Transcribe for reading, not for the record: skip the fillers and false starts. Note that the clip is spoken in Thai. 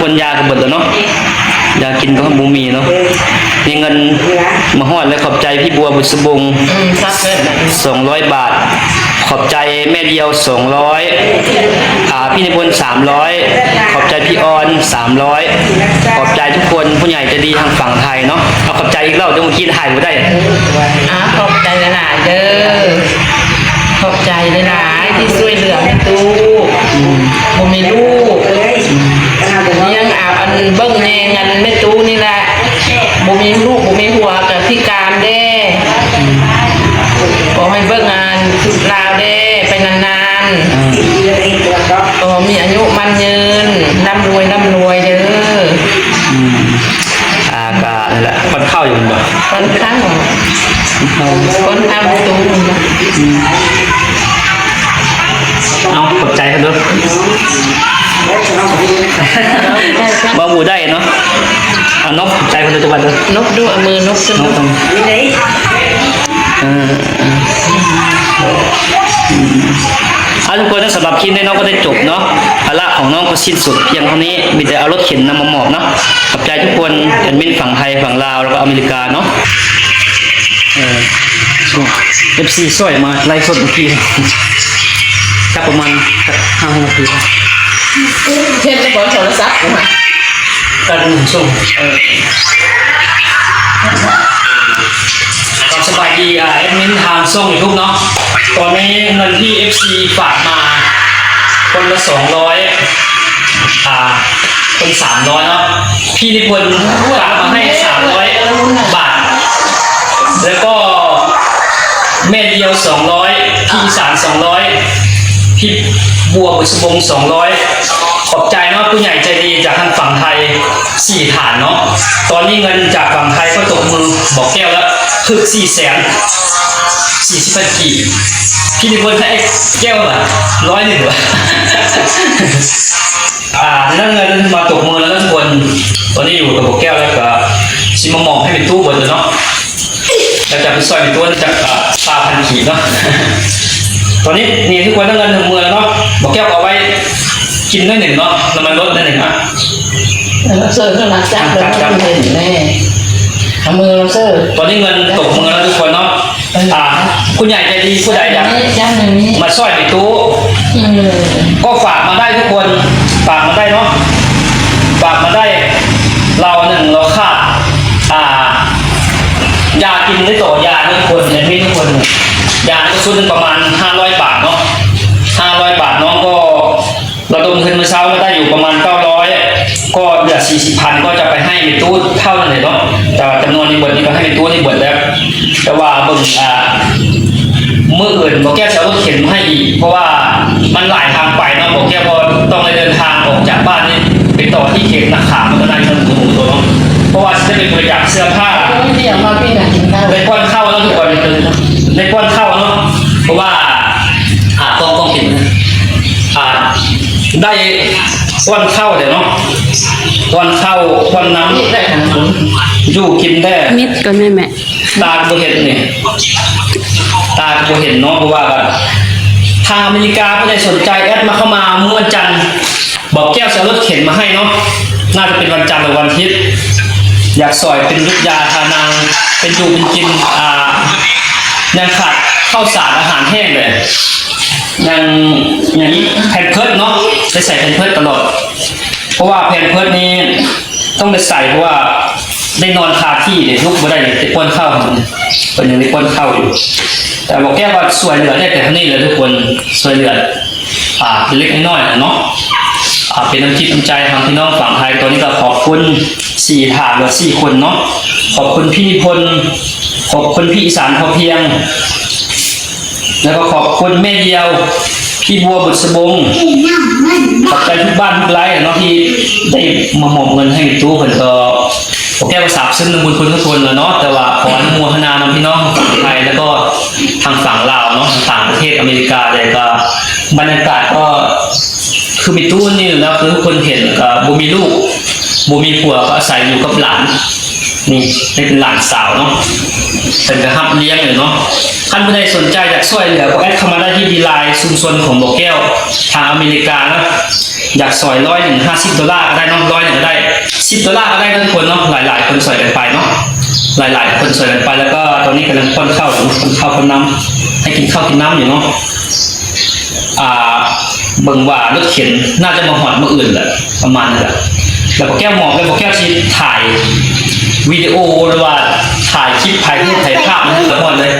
คนยาก็เบิดแล้วเนาะยากินก็บูมีเนาะมีเงินมาฮอดและขอบใจพี่บัวบุษบง200 บาทขอบใจแม่เดียว200พี่นิพนธ์300ขอบใจพี่ออน300ขอบใจทุกคนผู้ใหญ่จะดีทางฝั่งไทยเนาะเอาขอบใจอีกแล้วเดี๋ยวเมื่อกี้ถ่ายบ่ได้ขอบใจหลายๆเด้อขอบใจหลายๆที่ช่วยเหลือแม่ตู้บ่มีลูกยังอันเบิ่งแนงอันแม่ตู้นี่แหละบ่มีลูกบ่มีหัวกับพิการเด้ขอให้เบิ่งงานสุดลาวเด้ไปนานๆมีอายุมั่นยืนร่ำรวยเด้ก็นั่นแหละคนเข้าอยู่บ่คนทั้งคนทำตู้เอาขอบใจกันด้วยบ่หมูได้เนาะเอานกใจคนปัจจุบันด้วยนกด้วยมือนกสนุกทุกคนสำหรับคลิปนี้น้องก็ได้จบเนาะภาระของน้องก็สิ้นสุดเพียงเท่านี้มีแต่เอารถเข็นนำมาหมอบเนาะขอบใจทุกคนเป็นมิตรฝั่งไทยฝั่งลาวแล้วก็อเมริกาเนาะFC สวยมาไล่สดเมื่อกี้จับประมาณ5 นาทีเช่นจะบอกโทรศัพท์นะการหนุนส่งก็สบายดีแอดมินทางส่งยูทูบเนาะตอนนี้เงินที่ FC ฝากมาคนละ200คน300เนาะพี่นิพนธ์ฝากมาให้300 บาทแล้วก็แม่เดียว200พี่สาร200พี่บัวบุษบง200ขอบใจเนาะผู้ใหญ่ใจดีจากทางฝั่งไทย4 ฐานเนาะตอนนี้เงินจากฝั่งไทยก็ตกมือบอกแก้วแล้วคือ440,000 กีบพี่นิพนธ์ให้แก้วละ101 ว่ะนั่นเงินมาตกมือแล้วทุกคนตอนนี้อยู่กับบอกแก้วแล้วก็ชิมามองให้เป็นตู้บนเลยเนาะแล้วจะไปซอยเป็นตัวจาก3,000 กีบเนาะตอนนี้นี่ทุกคนได้เงินถึงมือแล้วเนาะบอกแก้วเอาไว้กินได้1เนาะน้ำมันลดได้1นะเราเสิร์ฟก็รักจับเลยเห็นแน่ทำมือเราเสิร์ฟตอนนี้เงินตกมือแล้วทุกคนเนาะคุณใหญ่ใจดีผู้ใดอยากมาซอยในตู้ก็ฝากมาได้ทุกคนฝากมาได้เนาะฝากมาได้เราขาดยากินได้ต่อยาทุกคนเนี่ยมีทุกคนยาก็ชุดนึงประมาณ500 บาทเนาะ500 บาทน้องก็เราดมคืนเมื่อเช้าก็ได้อยู่ประมาณ900ก็เหลือ40,000ก็จะไปให้ในตู้เท่านั้นเลยเนาะแต่จำนวนนี้เบิดนี้ก็ให้ในตู้นี่เบิดแล้วแต่ว่าเบิ่งเมื่ออื่นบอกแก้วจะรถเข็นมาให้อีกเพราะว่ามันหลายทางไปเนาะบอกแก้วพอต้องเดินทางออกจากบ้านนี่ไปต่อที่เข็มนาขามันก็ได้เงินหมู่ตัวเนาะเพราะว่าจะเป็นบริจาคเสื้อผ้าในก้อนเข้าแล้วทุกคนในก้อนเข้าเนาะเพราะว่าต้องติดได้ก้อนเข้าเดี๋ยวเนาะก้อนเข้าก้อนน้ำอยู่กินได้มิดก่อนแม่ตาโบเห็นนี่ตาโบเห็นเนาะเพราะว่าทางอเมริกาไม่ได้สนใจแอดมาเข้ามาเมื่อวันจันทร์บอกแก้วจะรถเข็นมาให้เนาะน่าจะเป็นวันจันทร์หรือวันอาทิตย์อยากสอยเป็นลูกยาทานางเป็นอยู่เป็นกินยังขาดข้าวสารอาหารแห้งเลยอย่างนี้แผ่นเพิร์ดเนาะจะใส่แผ่นเพิร์ดตลอดเพราะว่าแผ่นเพิร์ดนี้ต้องไปใส่เพราะว่าได้นอนคาที่เดี๋ยวลุกไม่ได้เลยติดก้นเข้าเป็นอย่างนี้ก้นเข้าอยู่แต่บอกแก้ว่าสวยเหลือได้แต่เท่านี้เลยทุกคนสวยเหลือเล็กน้อยเนาะเป็นน้ำจิตน้ำใจทางพี่น้องฝั่งไทยตอนนี้ก็ขอบคุณ4 ฐานหรือ4 คนเนาะขอบคุณพี่นิพนธ์ขอบคุณพี่อีสานพอเพียงแล้วก็ขอบคุณแม่เดียวพี่บัวบุษบงขอบใจทุกบ้านทุกไร่เนาะที่ได้มาหมอบเงินให้ตู้เพิ่นก็แก้ภาษาซึ่งบุญคุณทุกคนเลยเนาะแต่ว่าขออนุโมทนานำพี่น้องฝั่งไทยแล้วก็ทางฝั่งลาวเนาะต่างประเทศอเมริกาเลยก็บรรยากาศก็คือมีตู้นี่แล้วคือทุกคนเห็นบุมีลูกบุมีผัวก็อาศัยอยู่กับหลานนี่เป็นหลานสาวเนาะเป็นกระหับเลี้ยงเลยเนาะท่านผู้ใดสนใจอยากช่วยเหลือก็แอดเข้ามาได้ที่ดีไลน์ชุมชนของบอกแก้วทางอเมริกานะ อยากซอย$150ก็ได้เนาะ100ก็ได้$10ก็ได้ทุกคนเนาะหลายๆคนซอยกันไปเนาะหลายๆคนซอยกันไปแล้วก็ตอนนี้กำลังป้อนข้าวอยู่ป้อนข้าวป้อนน้ำให้กินข้าวกินน้ำอยู่เนาะเบิ่งว่ารถเข็นน่าจะมาหอดเมื่ออื่นแหละประมาณนั้นแหละแล้วพอแก้วหมอกแล้วพอแก้วที่ถ่ายวิดีโอหรือว่าถ่ายคลิปถ่ายรูปถ่ายภาพนั่นแหละหมดเลย